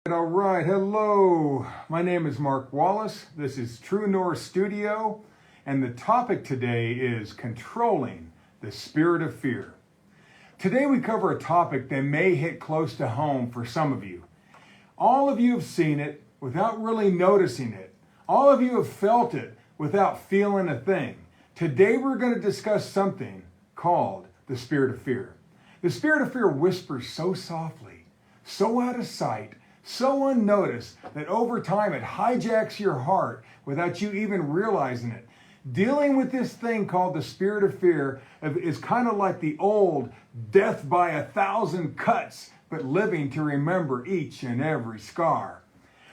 All right, hello. My name is Mark Wallace. This is True North Studio, and the topic today is controlling the spirit of fear. Today we cover a topic that may hit close to home for some of you. All of you have seen it without really noticing it. All of you have felt it without feeling a thing. Today we're going to discuss something called the spirit of fear. The spirit of fear whispers so softly, so out of sight, so unnoticed that over time it hijacks your heart without you even realizing it. Dealing with this thing called the spirit of fear is kind of like the old death by 1,000 cuts, but living to remember each and every scar.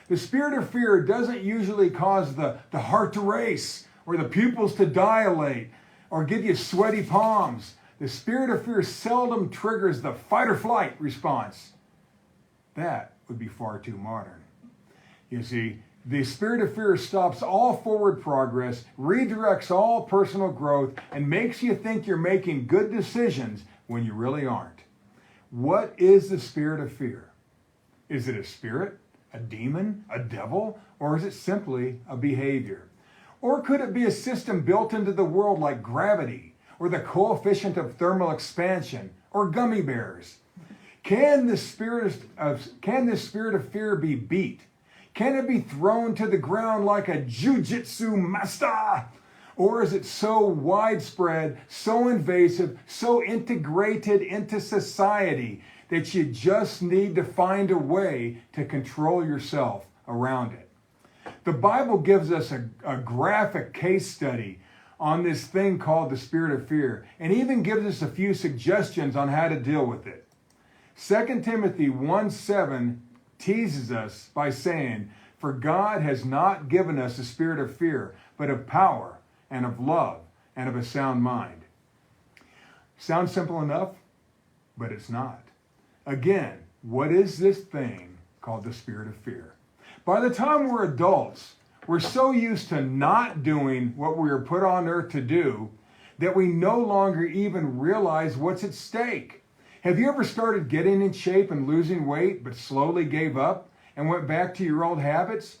The spirit of fear doesn't usually cause the heart to race or the pupils to dilate or give you sweaty palms. The spirit of fear seldom triggers the fight or flight response. That would be far too modern. You see, the spirit of fear stops all forward progress, redirects all personal growth, and makes you think you're making good decisions when you really aren't. What is the spirit of fear? Is it a spirit, a demon, a devil, or is it simply a behavior? Or could it be a system built into the world like gravity, or the coefficient of thermal expansion, or gummy bears? Can this spirit of fear be beat? Can it be thrown to the ground like a jujitsu master? Or is it so widespread, so invasive, so integrated into society that you just need to find a way to control yourself around it? The Bible gives us a graphic case study on this thing called the spirit of fear, and even gives us a few suggestions on how to deal with it. 2 Timothy 1:7 teases us by saying, "For God has not given us a spirit of fear, but of power and of love and of a sound mind." Sounds simple enough, but it's not. Again, what is this thing called the spirit of fear? By the time we're adults, we're so used to not doing what we were put on earth to do that we no longer even realize what's at stake. Have you ever started getting in shape and losing weight, but slowly gave up and went back to your old habits?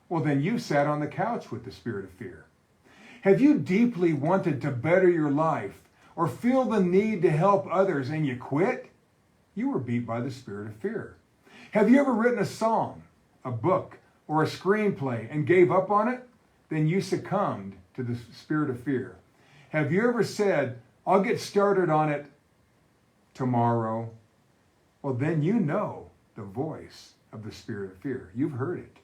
Well, then you sat on the couch with the spirit of fear. Have you deeply wanted to better your life or feel the need to help others and you quit? You were beat by the spirit of fear. Have you ever written a song, a book, or a screenplay and gave up on it? Then you succumbed to the spirit of fear. Have you ever said, "I'll get started on it tomorrow"? Well, then you know the voice of the spirit of fear. You've heard it.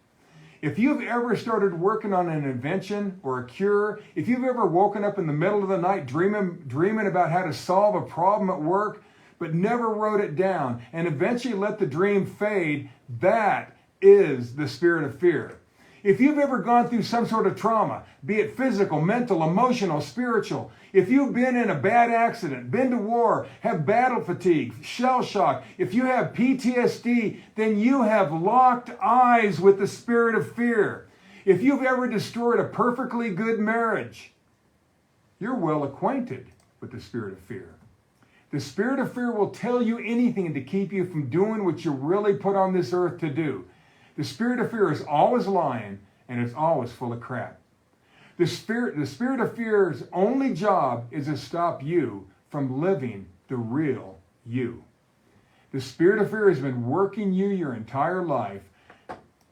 If you've ever started working on an invention or a cure, if you've ever woken up in the middle of the night dreaming about how to solve a problem at work, but never wrote it down and eventually let the dream fade, that is the spirit of fear. If you've ever gone through some sort of trauma, be it physical, mental, emotional, spiritual, if you've been in a bad accident, been to war, have battle fatigue, shell shock, if you have PTSD, then you have locked eyes with the spirit of fear. If you've ever destroyed a perfectly good marriage, you're well acquainted with the spirit of fear. The spirit of fear will tell you anything to keep you from doing what you really put on this earth to do. The spirit of fear is always lying, and it's always full of crap. The spirit of fear's only job is to stop you from living the real you. The spirit of fear has been working you your entire life,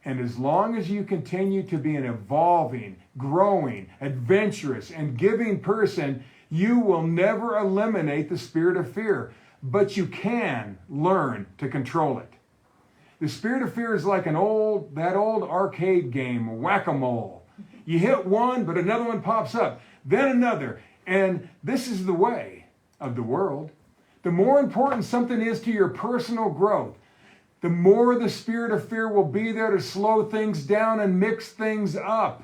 and as long as you continue to be an evolving, growing, adventurous, and giving person, you will never eliminate the spirit of fear, but you can learn to control it. The spirit of fear is like that old arcade game, whack-a-mole. You hit one, but another one pops up, then another. And this is the way of the world. The more important something is to your personal growth, the more the spirit of fear will be there to slow things down and mix things up.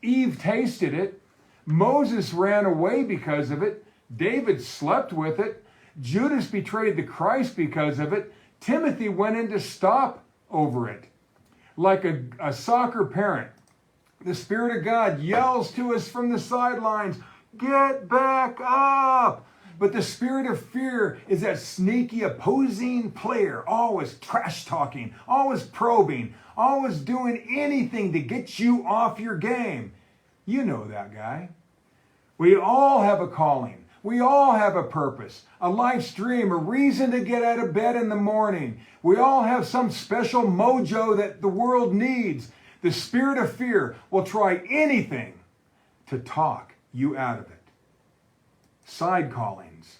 Eve tasted it. Moses ran away because of it. David slept with it. Judas betrayed the Christ because of it. Timothy went in to stop over it. Like a soccer parent, the Spirit of God yells to us from the sidelines, "Get back up! But the spirit of fear is that sneaky opposing player, always trash talking, always probing, always doing anything to get you off your game. You know that guy. We all have a calling. We all have a purpose, a life's dream, a reason to get out of bed in the morning. We all have some special mojo that the world needs. The spirit of fear will try anything to talk you out of it. Side callings.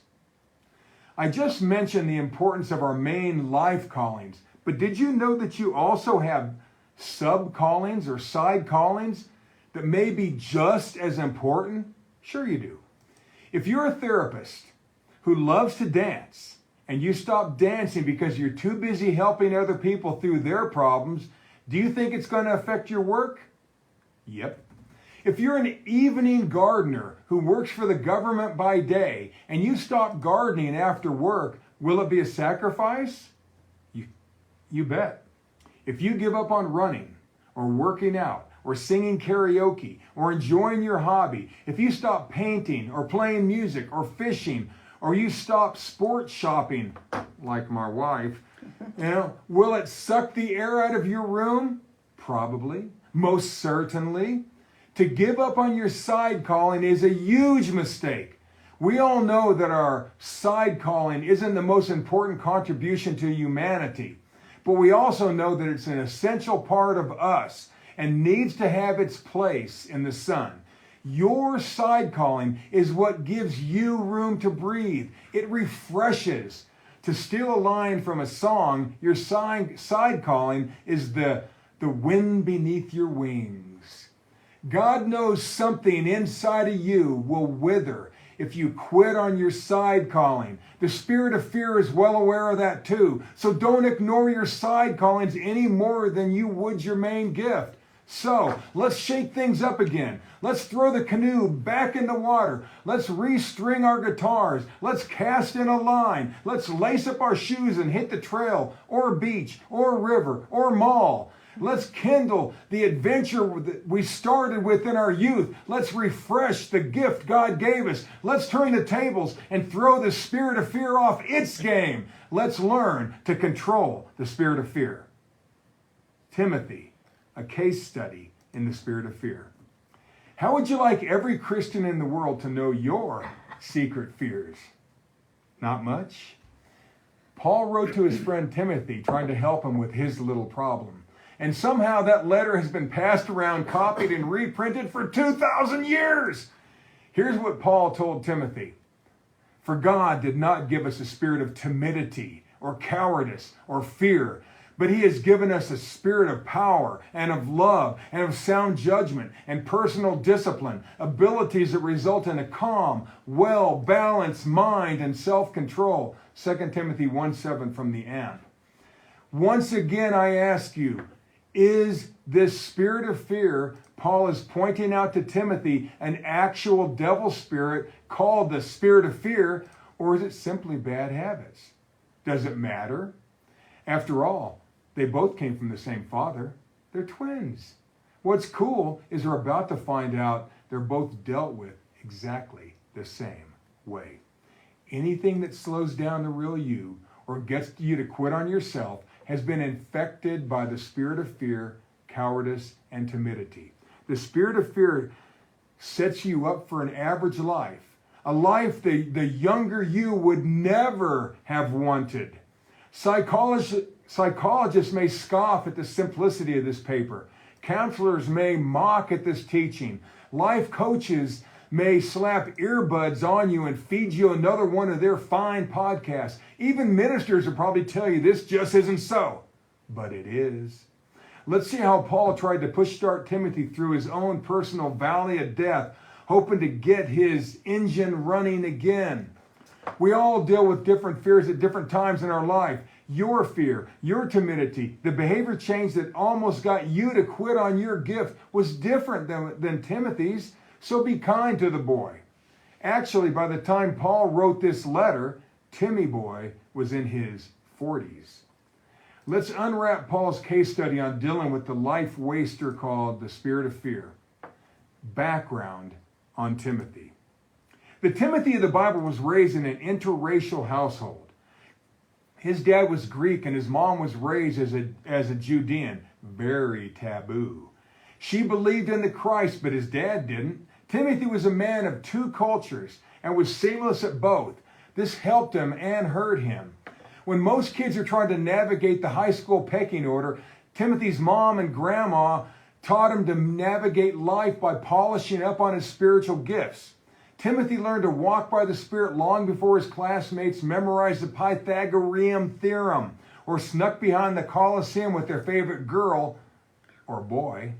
I just mentioned the importance of our main life callings, but did you know that you also have sub callings or side callings that may be just as important? Sure you do. If you're a therapist who loves to dance and you stop dancing because you're too busy helping other people through their problems, do you think it's going to affect your work? Yep. If you're an evening gardener who works for the government by day and you stop gardening after work, will it be a sacrifice? You bet. If you give up on running or working out or singing karaoke or enjoying your hobby, if you stop painting or playing music or fishing, or you stop sports shopping, like my wife, will it suck the air out of your room? Probably. Most certainly. To give up on your side calling is a huge mistake. We all know that our side calling isn't the most important contribution to humanity, but we also know that it's an essential part of us and needs to have its place in the sun. Your side calling is what gives you room to breathe. It refreshes. To steal a line from a song, your side calling is the wind beneath your wings. God knows something inside of you will wither if you quit on your side calling. The spirit of fear is well aware of that too. So don't ignore your side callings any more than you would your main gift. So let's shake things up again. Let's throw the canoe back in the water. Let's restring our guitars. Let's cast in a line. Let's lace up our shoes and hit the trail or beach or river or mall. Let's kindle the adventure that we started with in our youth. Let's refresh the gift God gave us. Let's turn the tables and throw the spirit of fear off its game. Let's learn to control the spirit of fear. Timothy, a case study in the spirit of fear. How would you like every Christian in the world to know your secret fears? Not much. Paul wrote to his friend Timothy, trying to help him with his little problem. And somehow that letter has been passed around, copied, and reprinted for 2,000 years. Here's what Paul told Timothy. For God did not give us a spirit of timidity or cowardice or fear, but he has given us a spirit of power and of love and of sound judgment and personal discipline, abilities that result in a calm, well-balanced mind and self-control. 2 Timothy 1:7 from the AMP. Once again, I ask you, is this spirit of fear Paul is pointing out to Timothy an actual devil spirit called the spirit of fear, or is it simply bad habits? Does it matter? After all, they both came from the same father. They're twins. What's cool is we're about to find out they're both dealt with exactly the same way. Anything that slows down the real you or gets you to quit on yourself has been infected by the spirit of fear, cowardice, and timidity. The spirit of fear sets you up for an average life, a life the younger you would never have wanted. Psychologists may scoff at the simplicity of this paper. Counselors may mock at this teaching. Life coaches may slap earbuds on you and feed you another one of their fine podcasts. Even ministers will probably tell you this just isn't so. But it is. Let's see how Paul tried to push-start Timothy through his own personal valley of death, hoping to get his engine running again. We all deal with different fears at different times in our life. Your fear, your timidity, the behavior change that almost got you to quit on your gift was different than Timothy's. So be kind to the boy. Actually, by the time Paul wrote this letter, Timmy boy was in his 40s. Let's unwrap Paul's case study on dealing with the life waster called the spirit of fear. Background on Timothy. The Timothy of the Bible was raised in an interracial household. His dad was Greek and his mom was raised as a Judean. Very taboo. She believed in the Christ, but his dad didn't. Timothy was a man of two cultures and was seamless at both. This helped him and hurt him. When most kids are trying to navigate the high school pecking order, Timothy's mom and grandma taught him to navigate life by polishing up on his spiritual gifts. Timothy learned to walk by the Spirit long before his classmates memorized the Pythagorean theorem or snuck behind the Colosseum with their favorite girl or boy.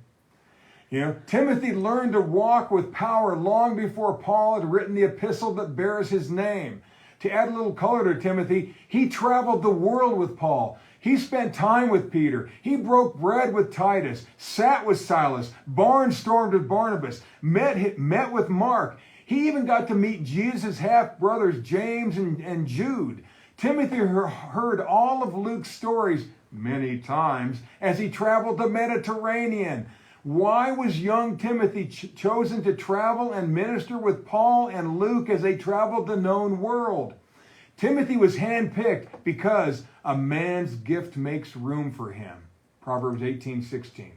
Timothy learned to walk with power long before Paul had written the epistle that bears his name. To add a little color to Timothy, he traveled the world with Paul. He spent time with Peter. He broke bread with Titus, sat with Silas, barnstormed with Barnabas, met with Mark. He even got to meet Jesus' half-brothers, James and Jude. Timothy heard all of Luke's stories many times as he traveled the Mediterranean. Why was young Timothy chosen to travel and minister with Paul and Luke as they traveled the known world? Timothy was handpicked because a man's gift makes room for him. Proverbs 18:16.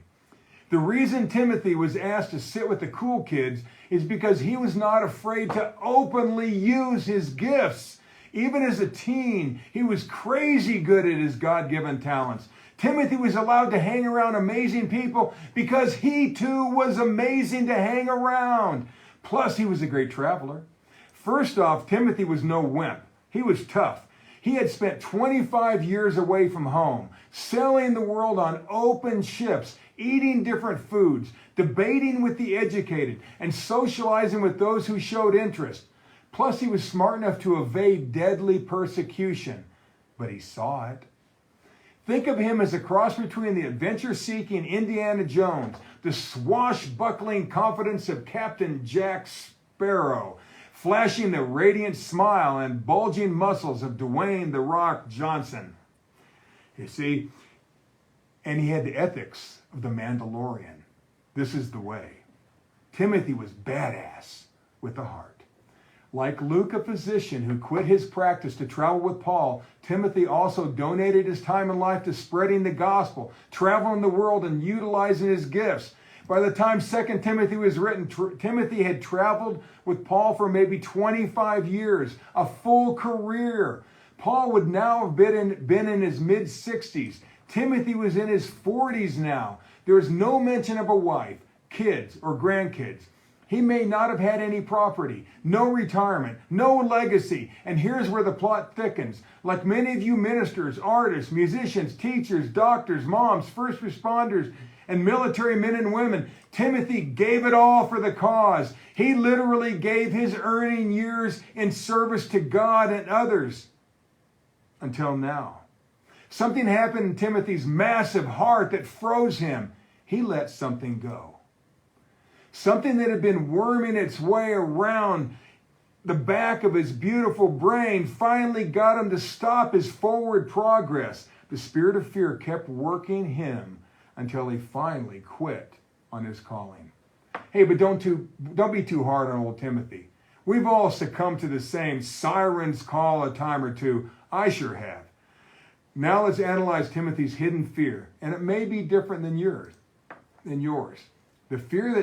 The reason Timothy was asked to sit with the cool kids is because he was not afraid to openly use his gifts. Even as a teen, he was crazy good at his God-given talents. Timothy was allowed to hang around amazing people because he too was amazing to hang around. Plus, he was a great traveler. First off, Timothy was no wimp. He was tough. He had spent 25 years away from home, sailing the world on open ships, eating different foods, debating with the educated, and socializing with those who showed interest. Plus, he was smart enough to evade deadly persecution, but he saw it. Think of him as a cross between the adventure-seeking Indiana Jones, the swashbuckling confidence of Captain Jack Sparrow, flashing the radiant smile and bulging muscles of Dwayne "The Rock" Johnson. You see, and he had the ethics of the Mandalorian. This is the way. Timothy was badass with a heart. Like Luke, a physician who quit his practice to travel with Paul, Timothy also donated his time and life to spreading the gospel, traveling the world, and utilizing his gifts. By the time 2 Timothy was written, Timothy had traveled with Paul for maybe 25 years, a full career. Paul would now have been in his mid-60s. Timothy was in his 40s now. There is no mention of a wife, kids, or grandkids. He may not have had any property, no retirement, no legacy. And here's where the plot thickens. Like many of you ministers, artists, musicians, teachers, doctors, moms, first responders, and military men and women, Timothy gave it all for the cause. He literally gave his earning years in service to God and others until now. Something happened in Timothy's massive heart that froze him. He let something go. Something that had been worming its way around the back of his beautiful brain finally got him to stop his forward progress. The spirit of fear kept working him until he finally quit on his calling. Hey, but don't be too hard on old Timothy. We've all succumbed to the same siren's call a time or two. I sure have. Now let's analyze Timothy's hidden fear, and it may be different than yours. The fear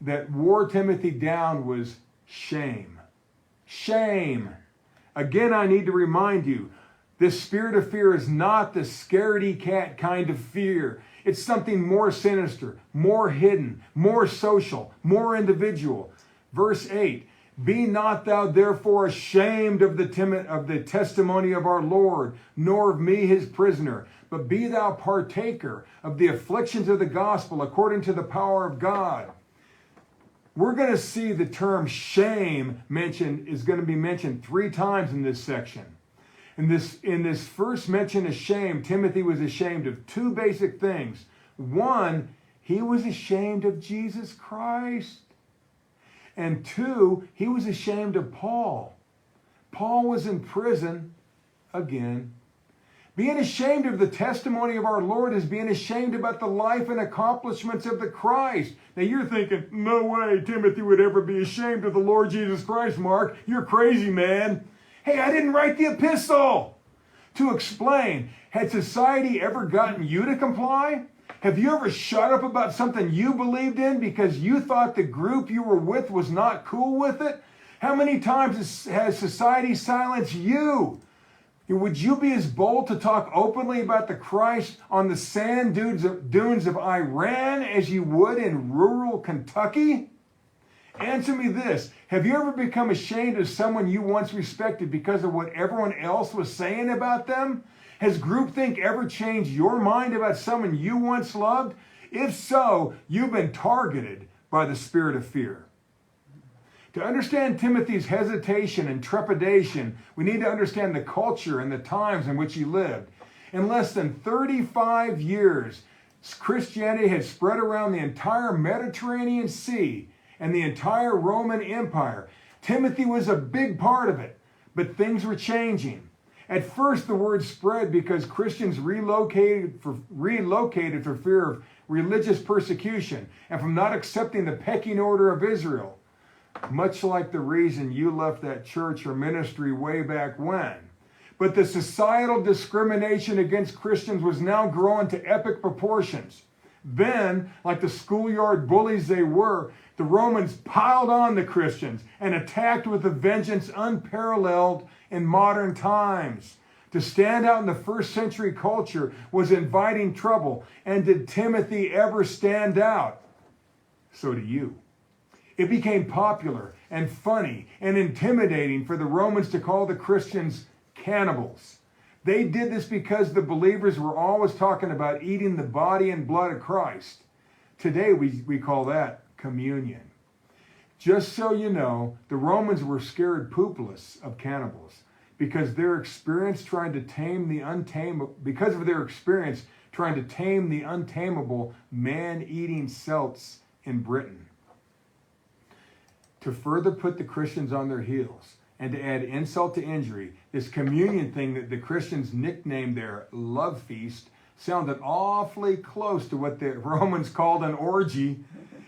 that wore Timothy down was shame. Shame. Again, I need to remind you, this spirit of fear is not the scaredy cat kind of fear. It's something more sinister, more hidden, more social, more individual. Verse 8, be not thou therefore ashamed of the testimony of our Lord, nor of me his prisoner, but be thou partaker of the afflictions of the gospel according to the power of God. We're going to see the term shame is going to be mentioned 3 times in this section. In this first mention of shame, Timothy was ashamed of 2 basic things. One, he was ashamed of Jesus Christ. And 2, he was ashamed of Paul. Paul was in prison again. Being ashamed of the testimony of our Lord is being ashamed about the life and accomplishments of the Christ. Now you're thinking, no way Timothy would ever be ashamed of the Lord Jesus Christ, Mark. You're crazy, man. Hey, I didn't write the epistle. To explain, had society ever gotten you to comply? Have you ever shut up about something you believed in because you thought the group you were with was not cool with it? How many times has society silenced you? Would you be as bold to talk openly about the Christ on the sand dunes of Iran as you would in rural Kentucky? Answer me this. Have you ever become ashamed of someone you once respected because of what everyone else was saying about them? Has groupthink ever changed your mind about someone you once loved? If so, you've been targeted by the spirit of fear. To understand Timothy's hesitation and trepidation, we need to understand the culture and the times in which he lived. In less than 35 years, Christianity had spread around the entire Mediterranean Sea and the entire Roman Empire. Timothy was a big part of it, but things were changing. At first, the word spread because Christians relocated for fear of religious persecution and from not accepting the pecking order of Israel. Much like the reason you left that church or ministry way back when. But the societal discrimination against Christians was now growing to epic proportions. Then, like the schoolyard bullies they were, the Romans piled on the Christians and attacked with a vengeance unparalleled in modern times. To stand out in the first century culture was inviting trouble. And did Timothy ever stand out? So do you. It became popular and funny and intimidating for the Romans to call the Christians cannibals. They did this because the believers were always talking about eating the body and blood of Christ. Today we call that communion. Just so you know, the Romans were scared poopless of cannibals because of their experience trying to tame the untamable man-eating Celts in Britain. To further put the Christians on their heels and to add insult to injury, this communion thing that the Christians nicknamed their love feast sounded awfully close to what the Romans called an orgy.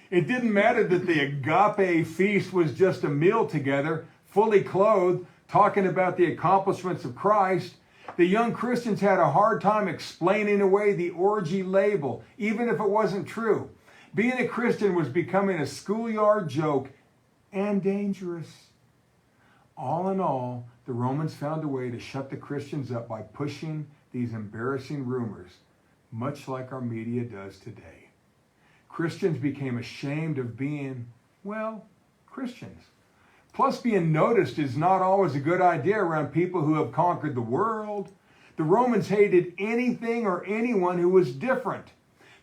It didn't matter that the agape feast was just a meal together, fully clothed, talking about the accomplishments of Christ. The young Christians had a hard time explaining away the orgy label, even if it wasn't true. Being a Christian was becoming a schoolyard joke and dangerous. All in all, the Romans found a way to shut the Christians up by pushing these embarrassing rumors, much like our media does today. Christians became ashamed of being, well, Christians. Plus, being noticed is not always a good idea around people who have conquered the world. The Romans hated anything or anyone who was different.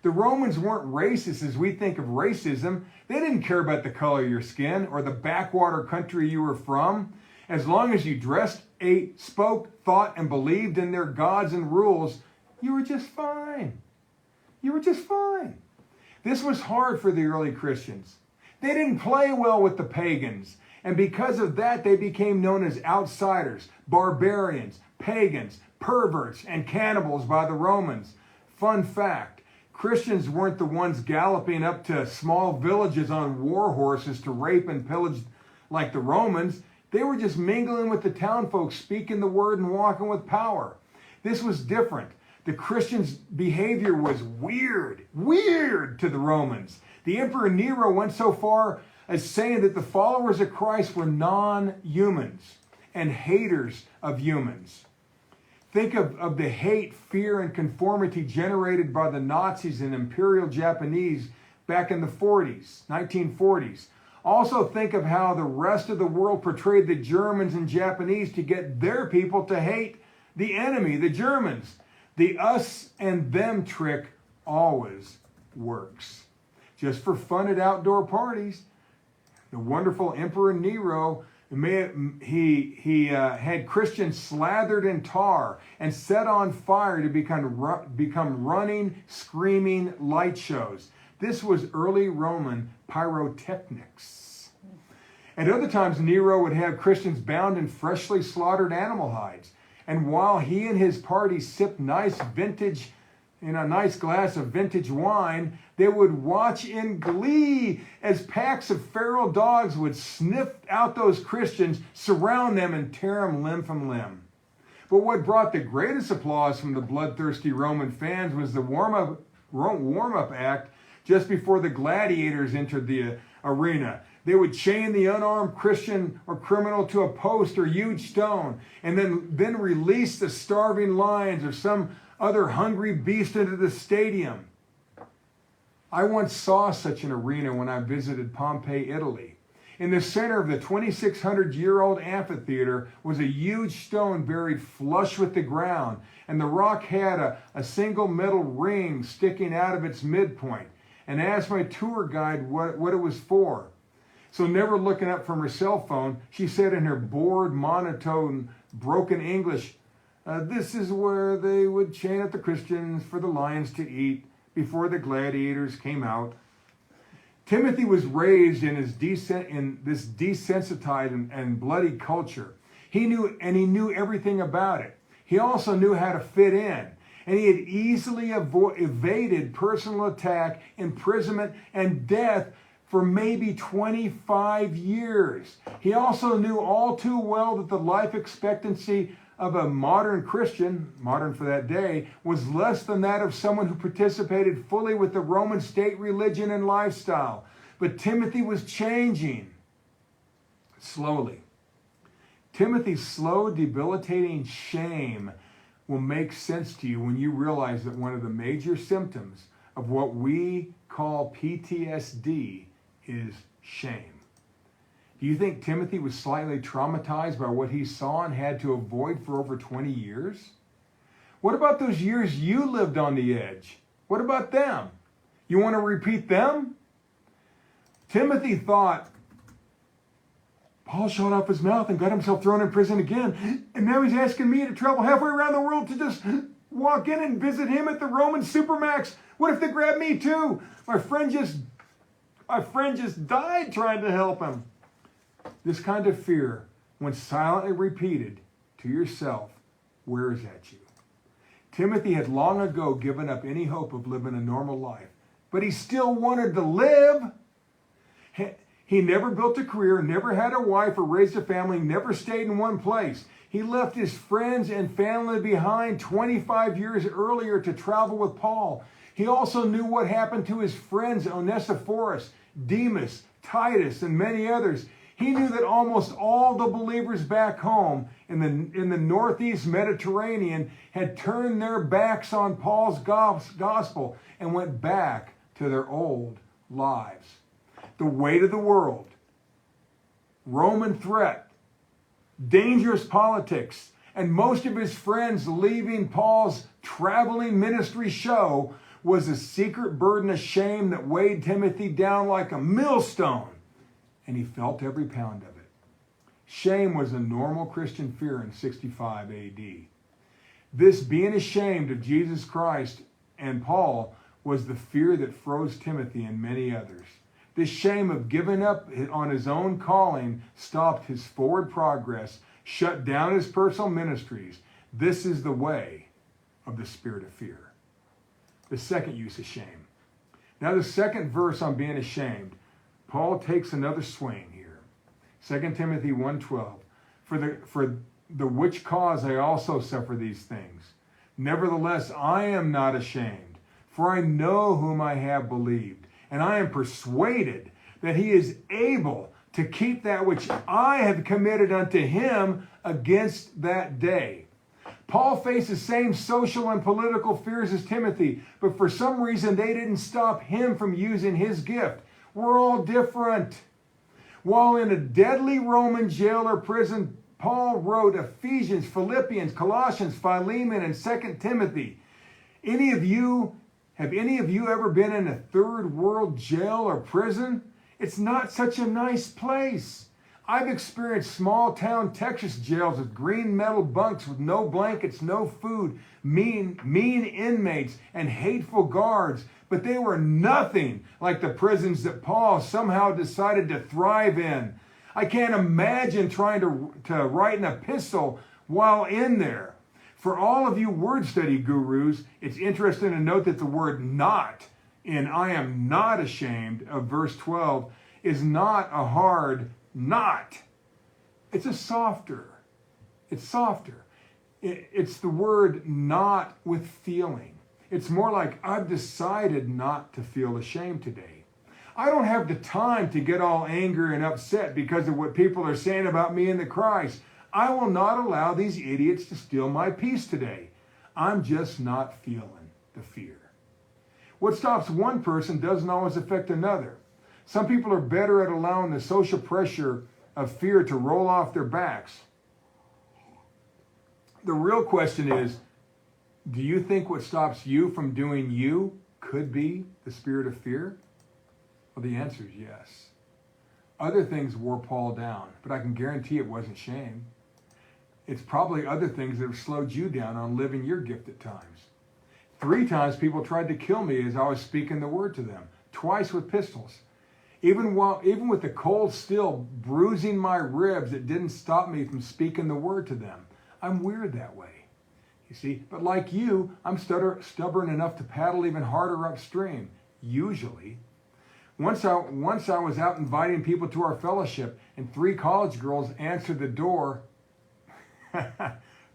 The Romans weren't racist as we think of racism. They didn't care about the color of your skin or the backwater country you were from. As long as you dressed, ate, spoke, thought, and believed in their gods and rules, you were just fine. You were just fine. This was hard for the early Christians. They didn't play well with the pagans, and because of that, they became known as outsiders, barbarians, pagans, perverts, and cannibals by the Romans. Fun fact, Christians weren't the ones galloping up to small villages on war horses to rape and pillage like the Romans. They were just mingling with the town folks, speaking the word and walking with power. This was different. The Christians' behavior was weird to the Romans. The Emperor Nero went so far as saying that the followers of Christ were non-humans and haters of humans. Think of the hate, fear, and conformity generated by the Nazis and Imperial Japanese back in the 1940s. Also think of how the rest of the world portrayed the Germans and Japanese to get their people to hate the enemy, the Germans. The us and them trick always works. Just for fun at outdoor parties, the wonderful Emperor Nero, he had Christians slathered in tar and set on fire to become running, screaming light shows. This was early Roman pyrotechnics. At other times, Nero would have Christians bound in freshly slaughtered animal hides And while he and his party sipped nice vintage, in a nice glass of vintage wine, they would watch in glee as packs of feral dogs would sniff out those Christians, surround them, and tear them limb from limb. But what brought the greatest applause from the bloodthirsty Roman fans was the warm-up act just before the gladiators entered the arena. They would chain the unarmed Christian or criminal to a post or huge stone, and then release the starving lions or some other hungry beast into the stadium. I once saw such an arena when I visited Pompeii, Italy. In the center of the 2,600-year-old amphitheater was a huge stone buried flush with the ground, and the rock had a single metal ring sticking out of its midpoint. And I asked my tour guide what it was for. So never looking up from her cell phone, she said in her bored, monotone, broken English, this is where they would chain up the Christians for the lions to eat before the gladiators came out. Timothy was raised in this desensitized and bloody culture. He knew everything about it. He also knew how to fit in. And he had easily evaded personal attack, imprisonment, and death for maybe 25 years. He also knew all too well that the life expectancy of a modern Christian, modern for that day, was less than that of someone who participated fully with the Roman state religion and lifestyle. But Timothy was changing slowly. Timothy's slow, debilitating shame will make sense to you when you realize that one of the major symptoms of what we call PTSD is shame. Do you think Timothy was slightly traumatized by what he saw and had to avoid for over 20 years? What about those years you lived on the edge? What about them? You want to repeat them? Timothy thought, Paul shot off his mouth and got himself thrown in prison again, and now he's asking me to travel halfway around the world to just walk in and visit him at the Roman Supermax. What if they grab me too? My friend just died trying to help him. This kind of fear, when silently repeated to yourself, wears at you. Timothy had long ago given up any hope of living a normal life, but he still wanted to live. He never built a career, never had a wife or raised a family, never stayed in one place. He left his friends and family behind 25 years earlier to travel with Paul. He also knew what happened to his friends Onesiphorus, Demas, Titus, and many others. He knew that almost all the believers back home in the northeast Mediterranean had turned their backs on Paul's gospel and went back to their old lives. The weight of the world, Roman threat, dangerous politics, and most of his friends leaving Paul's traveling ministry show was a secret burden of shame that weighed Timothy down like a millstone, and he felt every pound of it. Shame was a normal Christian fear in 65 AD. This being ashamed of Jesus Christ and Paul was the fear that froze Timothy and many others. This shame of giving up on his own calling stopped his forward progress, shut down his personal ministries. This is the way of the spirit of fear. The second use of shame. Now the second verse on being ashamed, Paul takes another swing here. 2 Timothy 1:12. For the which cause I also suffer these things. Nevertheless, I am not ashamed, for I know whom I have believed, and I am persuaded that he is able to keep that which I have committed unto him against that day. Paul faced the same social and political fears as Timothy, but for some reason they didn't stop him from using his gift. We're all different. While in a deadly Roman jail or prison, Paul wrote Ephesians, Philippians, Colossians, Philemon, and 2 Timothy. Have any of you ever been in a third world jail or prison? It's not such a nice place. I've experienced small town Texas jails with green metal bunks with no blankets, no food, mean inmates, and hateful guards. But they were nothing like the prisons that Paul somehow decided to thrive in. I can't imagine trying to write an epistle while in there. For all of you word study gurus, it's interesting to note that the word not in I am not ashamed of verse 12 is not a hard not. It's a softer. It's softer. It's the word not with feeling. It's more like I've decided not to feel ashamed today. I don't have the time to get all angry and upset because of what people are saying about me in the Christ. I will not allow these idiots to steal my peace today. I'm just not feeling the fear. What stops one person doesn't always affect another. Some people are better at allowing the social pressure of fear to roll off their backs. The real question is, do you think what stops you from doing you could be the spirit of fear? Well, the answer is yes. Other things wore Paul down, but I can guarantee it wasn't shame. It's probably other things that have slowed you down on living your gift at times. 3 times people tried to kill me as I was speaking the word to them, twice with pistols. Even with the cold steel bruising my ribs, it didn't stop me from speaking the word to them. I'm weird that way, you see. But like you, I'm stubborn enough to paddle even harder upstream, usually. Once I was out inviting people to our fellowship, and 3 college girls answered the door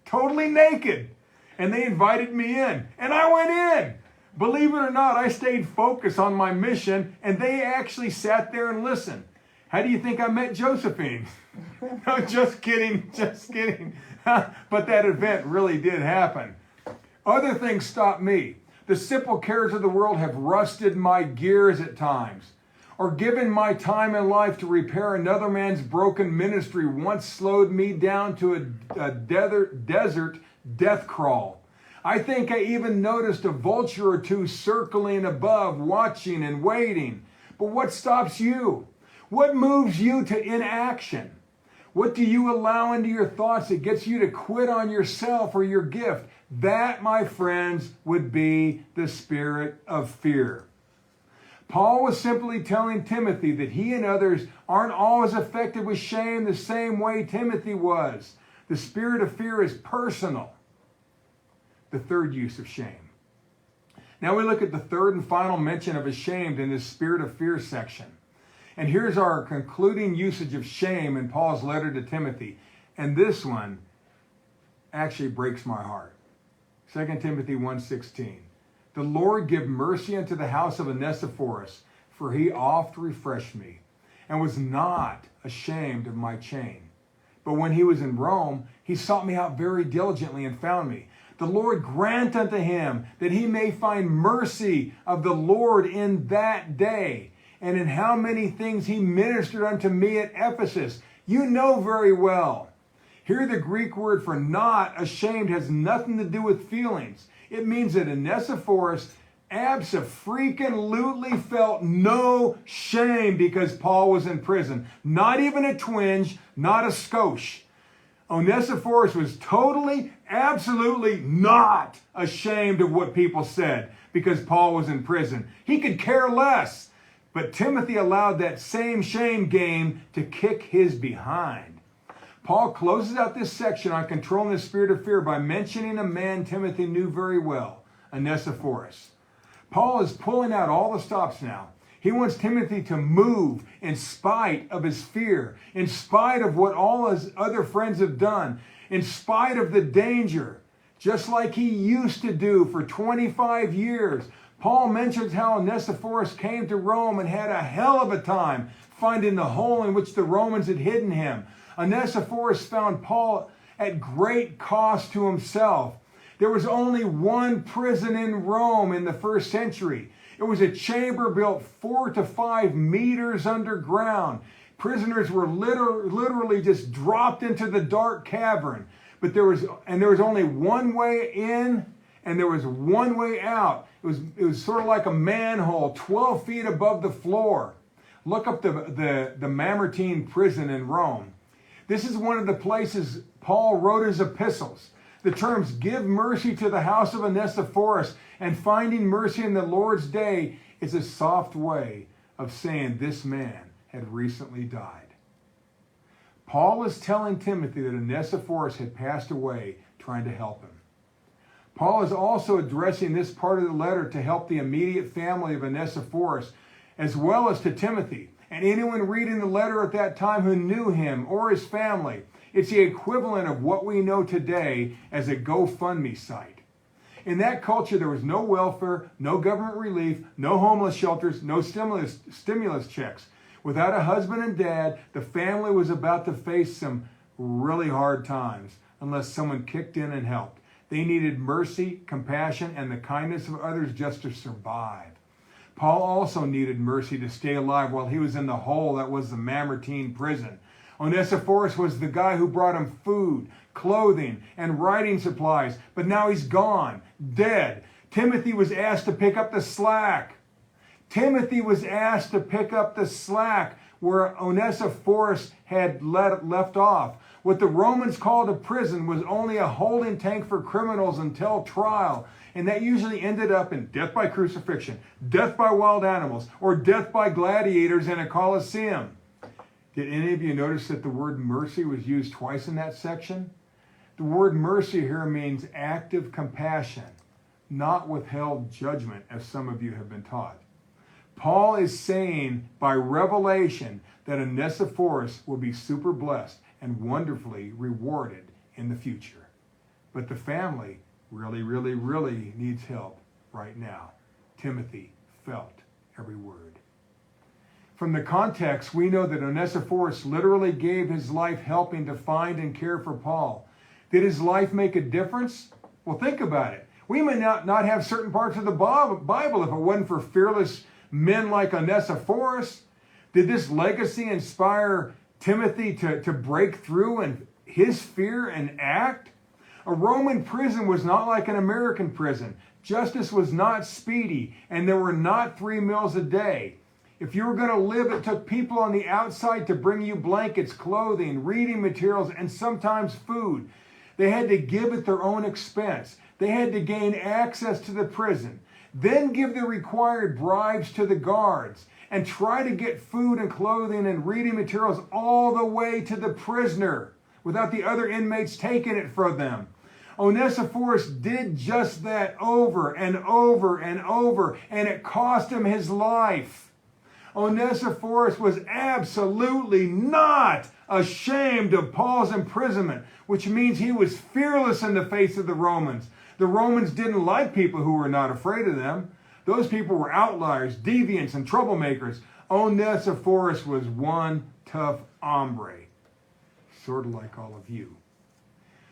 totally naked. And they invited me in, and I went in. Believe it or not, I stayed focused on my mission, and they actually sat there and listened. How do you think I met Josephine? No, just kidding, just kidding. But that event really did happen. Other things stopped me. The simple cares of the world have rusted my gears at times, or given my time in life to repair another man's broken ministry once slowed me down to a desert death crawl. I think I even noticed a vulture or 2 circling above, watching and waiting. But what stops you? What moves you to inaction? What do you allow into your thoughts that gets you to quit on yourself or your gift? That, my friends, would be the spirit of fear. Paul was simply telling Timothy that he and others aren't always affected with shame the same way Timothy was. The spirit of fear is personal. The third use of shame. Now we look at the third and final mention of ashamed in this spirit of fear section. And here's our concluding usage of shame in Paul's letter to Timothy. And this one actually breaks my heart. 2 Timothy 1:16. The Lord give mercy unto the house of Onesiphorus, for he oft refreshed me, and was not ashamed of my chain. But when he was in Rome, he sought me out very diligently and found me. The Lord grant unto him that he may find mercy of the Lord in that day. And in how many things he ministered unto me at Ephesus. You know very well. Here the Greek word for not ashamed has nothing to do with feelings. It means that Onesiphorus abso-freaking-lutely felt no shame because Paul was in prison. Not even a twinge, not a skosh. Onesiphorus was totally, absolutely not ashamed of what people said because Paul was in prison. He could care less. But Timothy allowed that same shame game to kick his behind. Paul closes out this section on controlling the spirit of fear by mentioning a man Timothy knew very well, Onesiphorus. Paul is pulling out all the stops now. He wants Timothy to move in spite of his fear, in spite of what all his other friends have done, in spite of the danger, just like he used to do for 25 years. Paul mentions how Onesiphorus came to Rome and had a hell of a time finding the hole in which the Romans had hidden him. Onesiphorus found Paul at great cost to himself. There was only one prison in Rome in the first century. It was a chamber built 4 to 5 meters underground. Prisoners were literally just dropped into the dark cavern. But there was only one way in and there was one way out. It was sort of like a manhole 12 feet above the floor. Look up the Mamertine prison in Rome. This is one of the places Paul wrote his epistles. The terms give mercy to the house of Onesiphorus and finding mercy in the Lord's day is a soft way of saying this man had recently died. Paul is telling Timothy that Onesiphorus had passed away trying to help him. Paul is also addressing this part of the letter to help the immediate family of Onesiphorus, as well as to Timothy, and anyone reading the letter at that time who knew him or his family. It's the equivalent of what we know today as a GoFundMe site. In that culture, there was no welfare, no government relief, no homeless shelters, no stimulus checks. Without a husband and dad, the family was about to face some really hard times unless someone kicked in and helped. They needed mercy, compassion, and the kindness of others just to survive. Paul also needed mercy to stay alive while he was in the hole that was the Mamertine prison. Onesiphorus was the guy who brought him food, clothing, and writing supplies, but now he's gone, dead. Timothy was asked to pick up the slack. Timothy was asked to pick up the slack where Onesiphorus had left off. What the Romans called a prison was only a holding tank for criminals until trial, and that usually ended up in death by crucifixion, death by wild animals, or death by gladiators in a coliseum. Did any of you notice that the word mercy was used twice in that section? The word mercy here means active compassion, not withheld judgment, as some of you have been taught. Paul is saying by revelation that Onesiphorus will be super blessed and wonderfully rewarded in the future. But the family really needs help right now. Timothy felt every word. From the context, we know that Onesiphorus literally gave his life helping to find and care for Paul. Did his life make a difference? Well, think about it. We may not have certain parts of the Bible if it wasn't for fearless men like Onesiphorus. Did this legacy inspire Timothy to break through in his fear and act? A Roman prison was not like an American prison. Justice was not speedy, and there were not 3 meals a day. If you were going to live, it took people on the outside to bring you blankets, clothing, reading materials, and sometimes food. They had to give at their own expense. They had to gain access to the prison, then give the required bribes to the guards, and try to get food and clothing and reading materials all the way to the prisoner without the other inmates taking it from them. Onesiphorus did just that over and over and over, and it cost him his life. Onesiphorus was absolutely not ashamed of Paul's imprisonment, which means he was fearless in the face of the Romans. The Romans didn't like people who were not afraid of them. Those people were outliers, deviants, and troublemakers. Onesiphorus was one tough hombre, sort of like all of you.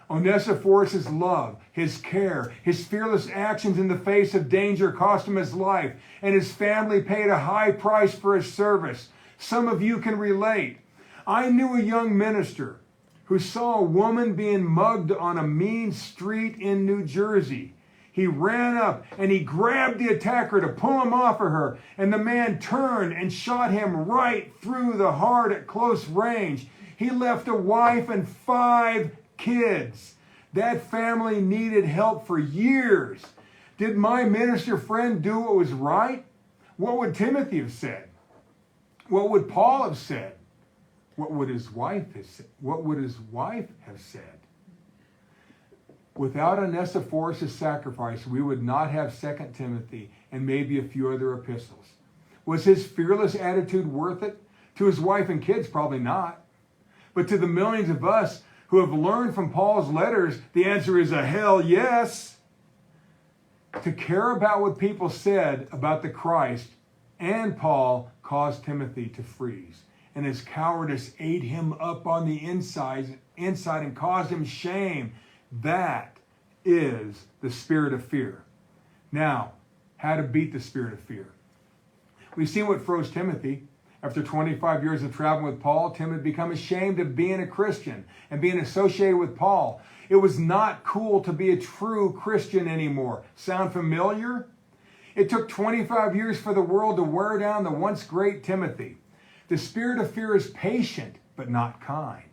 Onesiphorus' love, his care, his fearless actions in the face of danger cost him his life, and his family paid a high price for his service. Some of you can relate. I knew a young minister who saw a woman being mugged on a mean street in New Jersey. He ran up and he grabbed the attacker to pull him off of her, and the man turned and shot him right through the heart at close range. He left a wife and 5 kids. That family needed help for years. Did my minister friend do what was right? What would Timothy have said? What would Paul have said? What would his wife have said? What would his wife have said? Without Onesiphorus' sacrifice, we would not have 2 Timothy and maybe a few other epistles. Was his fearless attitude worth it? To his wife and kids, probably not. But to the millions of us who have learned from Paul's letters, the answer is a hell yes. To care about what people said about the Christ and Paul caused Timothy to freeze. And his cowardice ate him up on the inside and caused him shame. That is the spirit of fear. Now, how to beat the spirit of fear. We've seen what froze Timothy. After 25 years of traveling with Paul, Tim had become ashamed of being a Christian and being associated with Paul. It was not cool to be a true Christian anymore. Sound familiar? It took 25 years for the world to wear down the once great Timothy. The spirit of fear is patient, but not kind.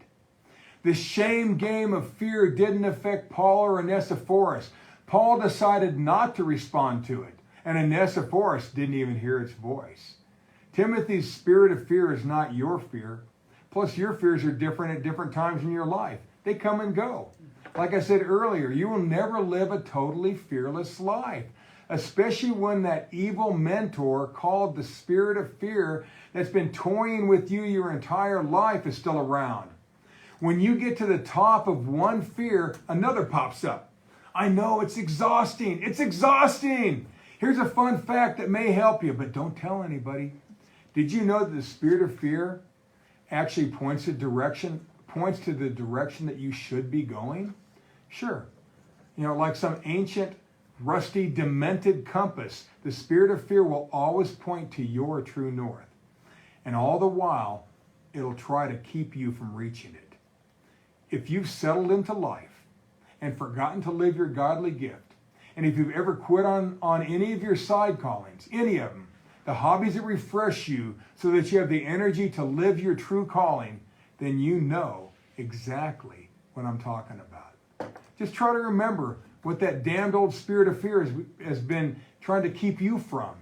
The shame game of fear didn't affect Paul or Onesiphorus. Paul decided not to respond to it, and Onesiphorus didn't even hear its voice. Timothy's spirit of fear is not your fear. Plus, your fears are different at different times in your life. They come and go. Like I said earlier, you will never live a totally fearless life, especially when that evil mentor called the spirit of fear that's been toying with you your entire life is still around. When you get to the top of one fear, another pops up. I know it's exhausting. It's exhausting. Here's a fun fact that may help you, but don't tell anybody. Did you know that the spirit of fear actually points to the direction that you should be going? Sure. Like some ancient, rusty, demented compass, the spirit of fear will always point to your true north. And all the while, it'll try to keep you from reaching it. If you've settled into life and forgotten to live your godly gift, and if you've ever quit on any of your side callings, any of them, the hobbies that refresh you so that you have the energy to live your true calling, then you know exactly what I'm talking about. Just try to remember what that damned old spirit of fear has been trying to keep you from,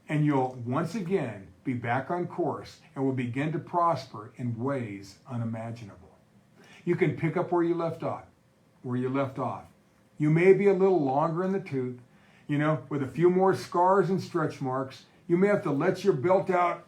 and you'll once again be back on course and will begin to prosper in ways unimaginable. You can pick up where you left off. You may be a little longer in the tooth, with a few more scars and stretch marks. You may have to let your belt out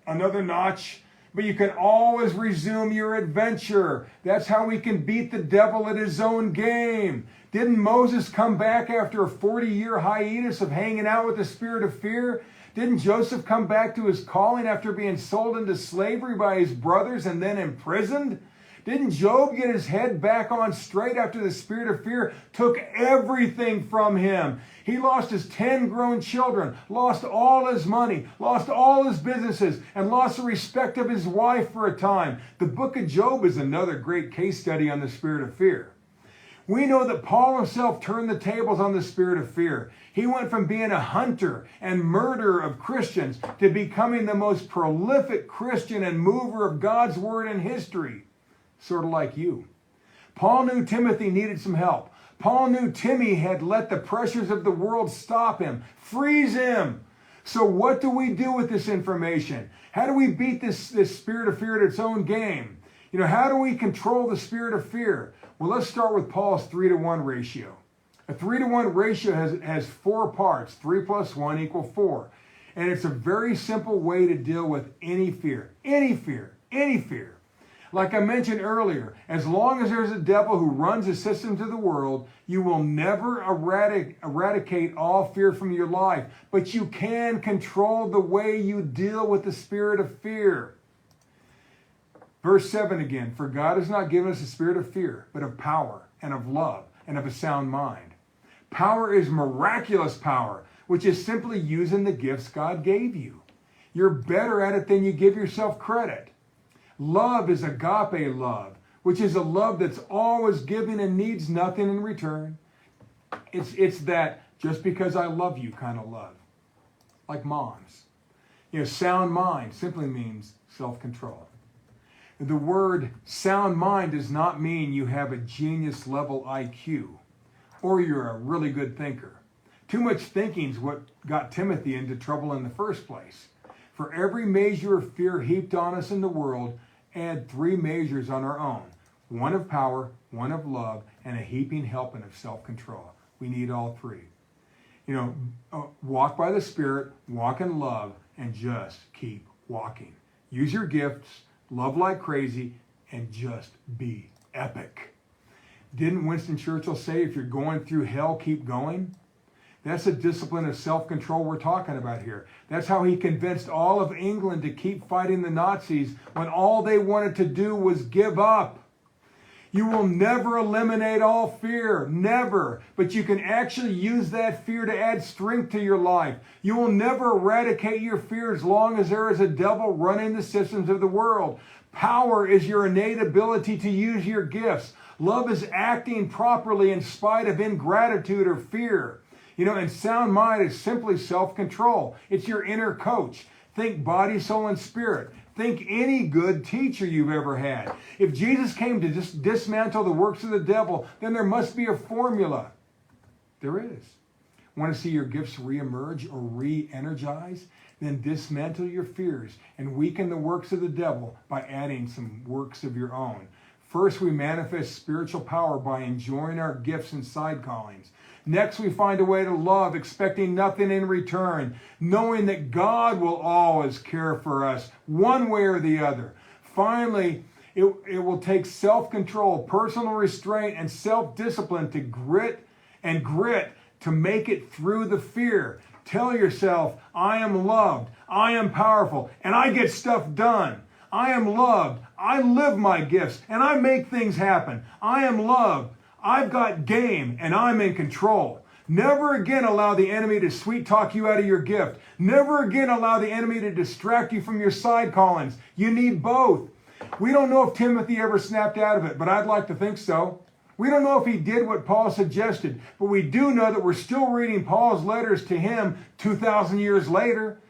another notch, but you can always resume your adventure. That's how we can beat the devil at his own game. Didn't Moses come back after a 40-year hiatus of hanging out with the spirit of fear? Didn't Joseph come back to his calling after being sold into slavery by his brothers and then imprisoned? Didn't Job get his head back on straight after the spirit of fear took everything from him? He lost his 10 grown children, lost all his money, lost all his businesses, and lost the respect of his wife for a time. The book of Job is another great case study on the spirit of fear. We know that Paul himself turned the tables on the spirit of fear. He went from being a hunter and murderer of Christians to becoming the most prolific Christian and mover of God's word in history. Sort of like you. Paul knew Timothy needed some help. Paul knew Timmy had let the pressures of the world stop him, freeze him. So what do we do with this information? How do we beat this spirit of fear at its own game? How do we control the spirit of fear? Well, let's start with Paul's 3-to-1 ratio. A 3-to-1 ratio has 4 parts. 3 plus 1 equals 4. And it's a very simple way to deal with any fear. Any fear. Any fear. Like I mentioned earlier, as long as there's a devil who runs the systems of the world, you will never eradicate all fear from your life. But you can control the way you deal with the spirit of fear. Verse 7 again, for God has not given us a spirit of fear, but of power and of love and of a sound mind. Power is miraculous power, which is simply using the gifts God gave you. You're better at it than you give yourself credit. Love is agape love, which is a love that's always giving and needs nothing in return. It's that just because I love you kind of love. Like moms. Sound mind simply means self-control. The word sound mind does not mean you have a genius level IQ or you're a really good thinker. Too much thinking is what got Timothy into trouble in the first place. For every measure of fear heaped on us in the world, add 3 measures on our own. 1 of power, 1 of love, and a heaping helping of self-control. We need all 3. Walk by the Spirit, walk in love, and just keep walking. Use your gifts, love like crazy, and just be epic. Didn't Winston Churchill say, if you're going through hell, keep going? That's the discipline of self-control we're talking about here. That's how he convinced all of England to keep fighting the Nazis when all they wanted to do was give up. You will never eliminate all fear, never. But you can actually use that fear to add strength to your life. You will never eradicate your fear as long as there is a devil running the systems of the world. Power is your innate ability to use your gifts. Love is acting properly in spite of ingratitude or fear. And sound mind is simply self-control. It's your inner coach. Think body, soul, and spirit. Think any good teacher you've ever had. If Jesus came to just dismantle the works of the devil, then there must be a formula. There is. Want to see your gifts reemerge or re-energize? Then dismantle your fears and weaken the works of the devil by adding some works of your own. First, we manifest spiritual power by enjoying our gifts and side callings. Next, we find a way to love, expecting nothing in return, knowing that God will always care for us, one way or the other. Finally, it will take self-control, personal restraint, and self-discipline to grit to make it through the fear. Tell yourself, I am loved, I am powerful, and I get stuff done. I am loved, I live my gifts, and I make things happen. I am loved, I've got game, and I'm in control. Never again allow the enemy to sweet talk you out of your gift. Never again allow the enemy to distract you from your side callings. You need both. We don't know if Timothy ever snapped out of it, but I'd like to think so. We don't know if he did what Paul suggested, but we do know that we're still reading Paul's letters to him 2,000 years later.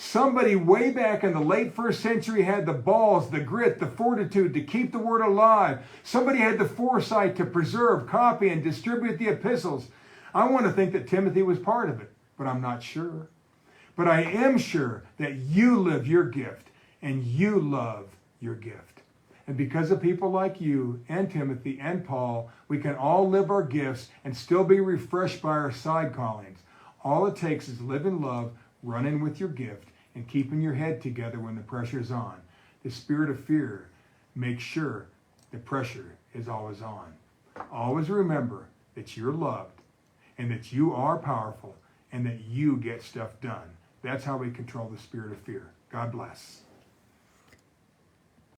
Somebody way back in the late first century had the balls, the grit, the fortitude to keep the word alive. Somebody had the foresight to preserve, copy, and distribute the epistles. I want to think that Timothy was part of it, but I'm not sure. But I am sure that you live your gift and you love your gift. And because of people like you and Timothy and Paul, we can all live our gifts and still be refreshed by our side callings. All it takes is living love, running with your gift, and keeping your head together when the pressure's on. The spirit of fear makes sure the pressure is always on. Always remember that you're loved and that you are powerful and that you get stuff done. That's how we control the spirit of fear. God bless.